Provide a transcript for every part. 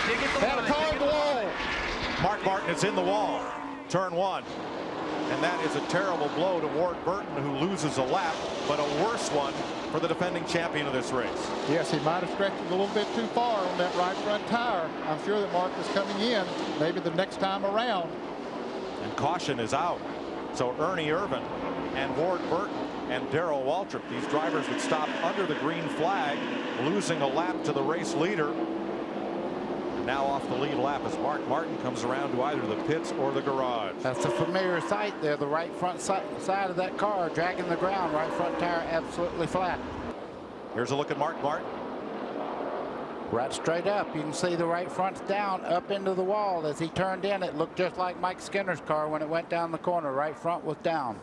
And a car in the wall. Mark Martin is in the wall. Turn one. And that is a terrible blow to Ward Burton, who loses a lap, but a worse one for the defending champion of this race. Yes, he might have stretched it a little bit too far on that right front tire. I'm sure that Mark was coming in, maybe the next time around. And caution is out. So Ernie Irvin and Ward Burton and Darrell Waltrip, these drivers would stop under the green flag, losing a lap to the race leader. Now off the lead lap as Mark Martin comes around to either the pits or the garage. That's a familiar sight there, the right front side of that car dragging the ground, right front tire absolutely flat. Here's a look at Mark Martin. Right straight up. You can see the right front's down up into the wall. As he turned in, it looked just like Mike Skinner's car when it went down the corner. Right front was down.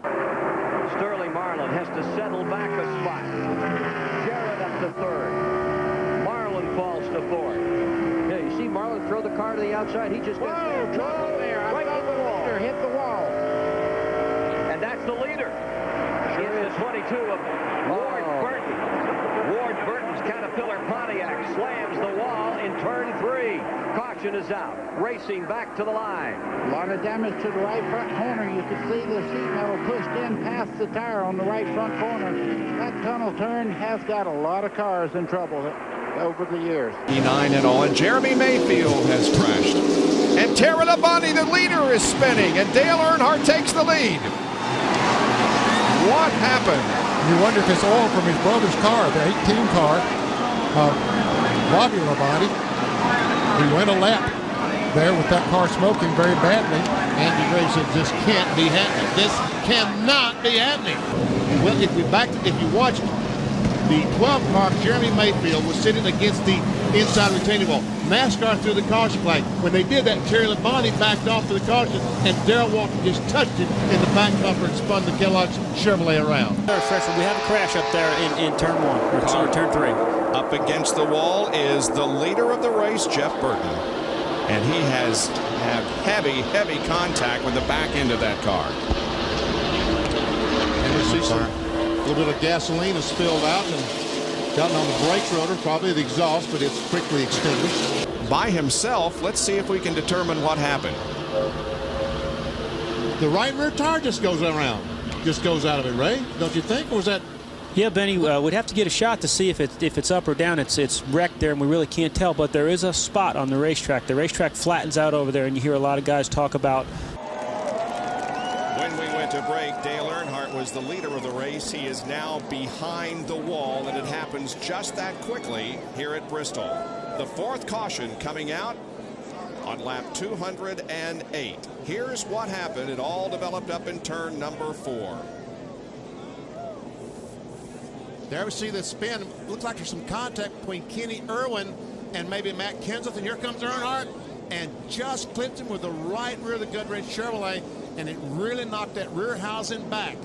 Sterling Marlin has to settle back a spot. Jarrett up to third. Marlin falls to fourth. Yeah, you see Marlin throw the car to the outside. He just gets trouble there. Right in the wall. Hit the wall. And that's the leader. In the 22 of Ward Burton. Ward Burton's Caterpillar Pontiac slams the wall in turn 3. Caution is out. Racing back to the line. A lot of damage to the right front corner. You can see the sheet metal pushed in past the tire on the right front corner. That tunnel turn has got a lot of cars in trouble over the years. 9 and all, and Jeremy Mayfield has crashed. And Tara Labonte, the leader, is spinning, and Dale Earnhardt takes the lead. What happened? You wonder if it's oil from his brother's car, the 18 car, Robbie Labonte. He went a lap there with that car smoking very badly. Andy Gray said, this can't be happening. This cannot be happening. Well, if you watch the 12th car, Jeremy Mayfield was sitting against the inside retaining wall. NASCAR threw the caution flag. When they did that, Terry Labonte backed off to the caution, and Darrell Walker just touched it in the back bumper and spun the Kellogg's Chevrolet around. We have a crash up there in turn 1 or turn 3. Up against the wall is the leader of the race, Jeff Burton. And he has had heavy contact with the back end of that car. And you see a little bit of gasoline has spilled out and gotten on the brakes rotor, probably the exhaust, but it's quickly extinguished. By himself, let's see if we can determine what happened. The right rear tire just goes around, just goes out of it, Ray, don't you think? Or was that? Yeah, Benny, we'd have to get a shot to see if it's up or down. It's wrecked there, and we really can't tell. But there is a spot on the racetrack. The racetrack flattens out over there, and you hear a lot of guys talk about. When we went to break, Dale Earnhardt was the leader of the race. He is now behind the wall, and it happens just that quickly here at Bristol. The 4th caution coming out on lap 208. Here's what happened. It all developed up in turn number 4. There we see the spin. Looks like there's some contact between Kenny Irwin and maybe Matt Kenseth. And here comes Earnhardt and just clipped him with the right rear of the Goodrich Chevrolet. And it really knocked that rear housing back.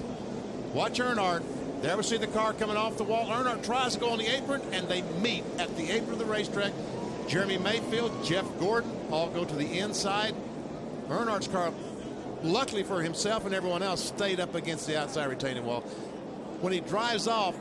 Watch Earnhardt. There we see the car coming off the wall. Earnhardt tries to go on the apron, and they meet at the apron of the racetrack. Jeremy Mayfield, Jeff Gordon all go to the inside. Earnhardt's car, luckily for himself and everyone else, stayed up against the outside retaining wall. When he drives off,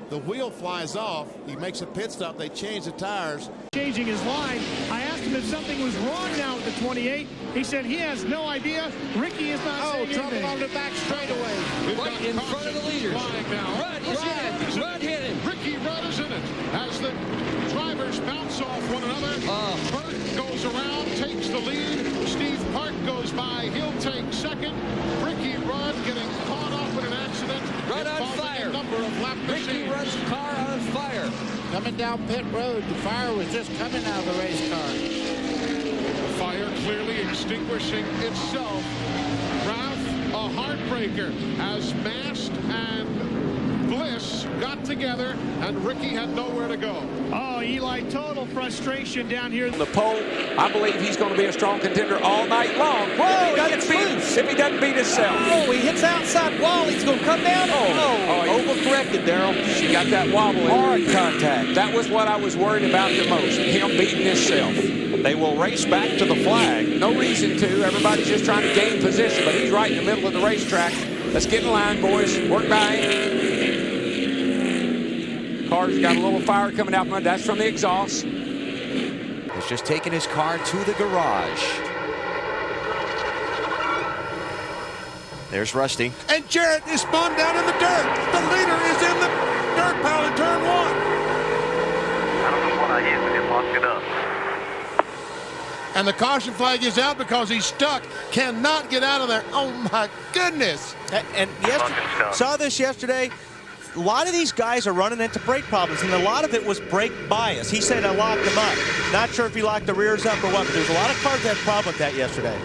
the wheel flies off. He makes a pit stop. They change the tires. Changing his line. I asked him if something was wrong now with the 28. He said he has no idea. Ricky is not saying trouble anything. on the back straightaway. Right in front of the leaders. Rudd hit him. Ricky Rudd is in it. As the drivers bounce off one another, Burt goes around, takes the lead. Steve Park goes by. He'll take second. Ricky Rudd getting caught off in an accident. Rudd on fire. Ricky Rudd's car on fire. Coming down pit road, the fire was just coming out of the race car. The fire clearly extinguishing itself. Ralph, a heartbreaker, as Mast and Bliss got together, and Ricky had nowhere to go. Oh, Eli, total frustration down here. The pole, I believe he's going to be a strong contender all night long. Whoa, if he doesn't beat himself. Oh, he hits outside wall. He's going to come down. Oh, overcorrected, Darrell. She got that wobble. Hard contact. That was what I was worried about the most, him beating himself. They will race back to the flag. No reason to. Everybody's just trying to gain position, but he's right in the middle of the racetrack. Let's get in line, boys. Work by him. Car's got a little fire coming out. That's from the exhaust. As miles, just taking his car to the garage. There's Rusty. And Jarrett is spun down in the dirt. The leader is in the dirt pile in turn 1. I don't know what I hit, but it locked it up. And the caution flag is out because he's stuck. Cannot get out of there. Oh, my goodness. And saw this yesterday. A lot of these guys are running into brake problems, and a lot of it was brake bias. He said I locked them up. Not sure if he locked the rears up or what, but there's a lot of cars that had a problem with that yesterday.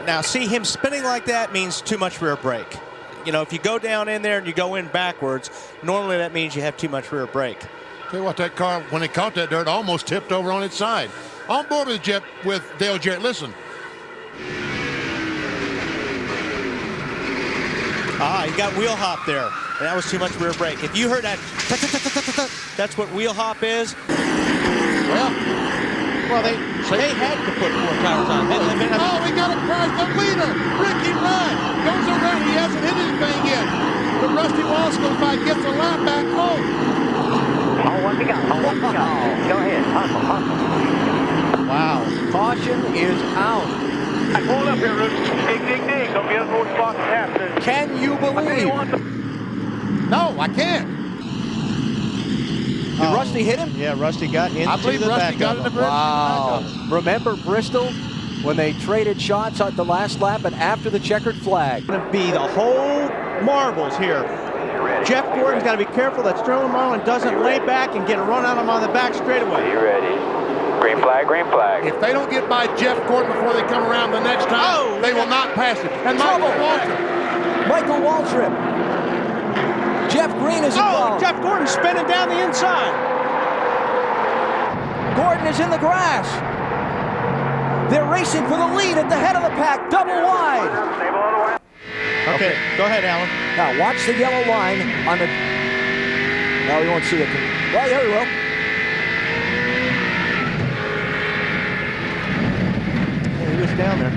Now, see, him spinning like that means too much rear brake. You know, if you go down in there and you go in backwards, normally that means you have too much rear brake. Tell you what, that car, when it caught that dirt, almost tipped over on its side. On board with Dale Jarrett. Listen. Ah, he got wheel hop there. And that was too much rear brake. If you heard that, that's what wheel hop is. Well, they had to put 4 tires on. Oh, we got a prize. The leader, Ricky Rudd, goes around. He hasn't hit anything yet. But Rusty Wallace goes by, gets a lap back home. Oh, what we got? Go ahead. Hustle. Wow. Caution is out. I pulled up here, Roots. Dig. Don't be on more spots than half. Can you believe? No, I can't. Did Rusty hit him? Yeah, Rusty got into I believe the Rusty back got of in the him. Wow. Remember Bristol when they traded shots at the last lap and after the checkered flag? Going to be the whole marbles here. Jeff Gordon's got to be careful that Sterling Marlin doesn't lay back and get a run on him on the back straightaway. You ready? Green flag, green flag. If they don't get by Jeff Gordon before they come around the next time, they will not pass it. And Michael Waltrip. Jeff Green is involved. Jeff Gordon spinning down the inside. Gordon is in the grass. They're racing for the lead at the head of the pack, double wide. Okay, go ahead, Alan. Now watch the yellow line on the... No, you won't see it. Well, there we will. He was down there.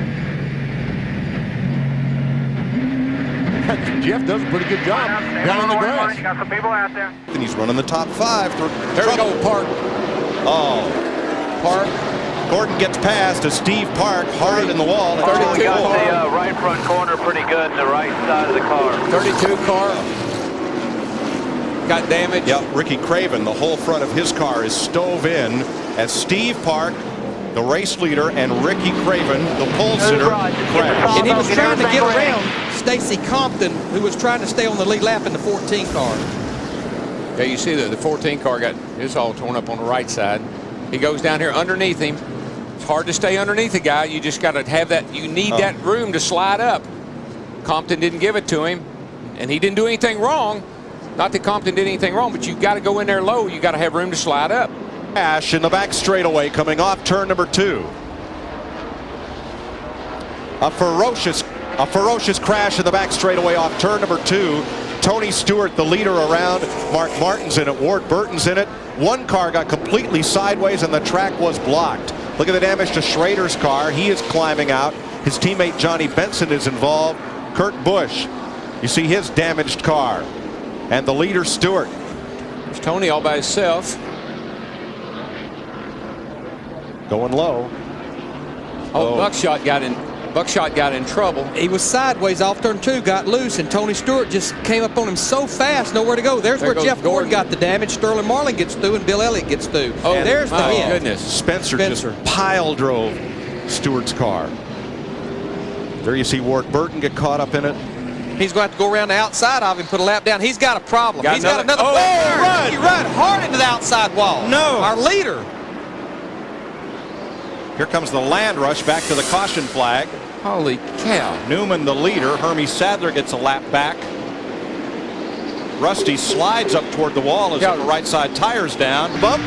Jeff does a pretty good job down on the grass. You got some people out there. And he's running the top 5. There we go, Park. Oh, Park. Gordon gets past to Steve Park, hard in the wall. We got the right front corner pretty good, the right side of the car. 32 car. Got damage. Yeah, Ricky Craven, the whole front of his car is stove in as Steve Park, the race leader, and Ricky Craven, the pole sitter, crash. And he was trying to get around Stacy Compton, who was trying to stay on the lead lap in the 14 car. Yeah, you see the 14 car got his all torn up on the right side. He goes down here underneath him. It's hard to stay underneath a guy. You just got to have that. You need that room to slide up. Compton didn't give it to him, and he didn't do anything wrong. Not that Compton did anything wrong, but you got to go in there low. You got to have room to slide up. Crash in the back straightaway coming off turn number 2. A ferocious crash in the back straightaway off turn number 2. Tony Stewart, the leader around. Mark Martin's in it. Ward Burton's in it. One car got completely sideways and the track was blocked. Look at the damage to Schrader's car. He is climbing out. His teammate Johnny Benson is involved. Kurt Busch, you see his damaged car. And the leader, Stewart. There's Tony all by himself. Going low. Buckshot got in trouble. He was sideways off turn 2, got loose, and Tony Stewart just came up on him so fast, nowhere to go. There's where Jeff Gordon got the damage. Sterling Marlin gets through, and Bill Elliott gets through. Oh, and there's the hit. Goodness. Spencer just pile drove Stewart's car. There you see Ward Burton get caught up in it. He's going to have to go around the outside of him, put a lap down. He's got a problem. He's got another Run. He run hard into the outside wall. No. Our leader. Here comes the land rush back to the caution flag. Holy cow. Newman, the leader. Hermie Sadler gets a lap back. Rusty slides up toward the wall as the right side tire's down. Bump.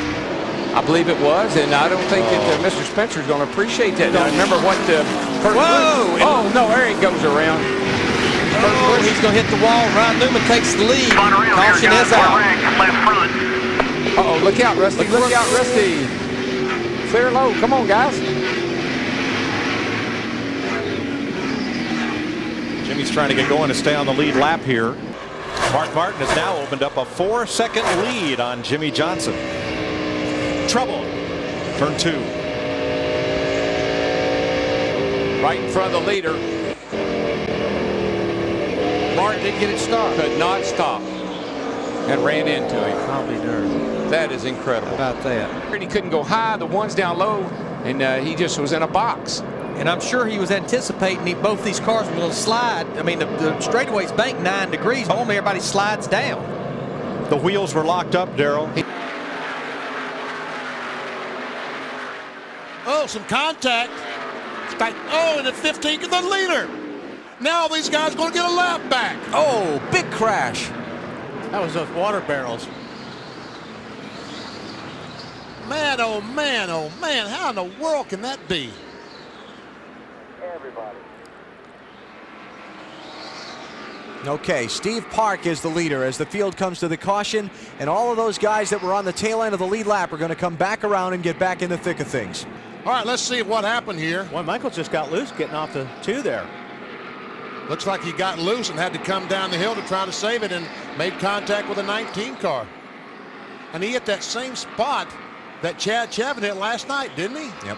I believe it was, and I don't think that Mr. Spencer's going to appreciate that. Now, remember what Whoa! Oh, no, there he goes around. He's going to hit the wall. Ron Newman takes the lead. Caution is out. Uh-oh, look out, Rusty. Look out, Rusty. Clear low. Come on, guys. Jimmy's trying to get going to stay on the lead lap here. Mark Martin has now opened up a 4-second lead on Jimmy Johnson. trouble. Turn 2. Right in front of the leader. Martin didn't get it stopped. Could not stop. And ran into him. Probably nerve. That is incredible. How about that? He couldn't go high. The one's down low, and he just was in a box. And I'm sure he was anticipating both these cars were going to slide. I mean, the straightaway's banked 9 degrees. Normally, everybody slides down. The wheels were locked up, Darrell. Oh, some contact. Oh, and the 15th of the leader. Now these guys are going to get a lap back. Oh, big crash. That was those water barrels. Man, oh man, oh man. How in the world can that be? Everybody. Okay, Steve Park is the leader as the field comes to the caution, and all of those guys that were on the tail end of the lead lap are going to come back around and get back in the thick of things. All right, let's see what happened here. Well, Michael just got loose getting off the 2 there. Looks like he got loose and had to come down the hill to try to save it and made contact with a 19 car. And he hit that same spot that Chad Chapman hit last night, didn't he? Yep.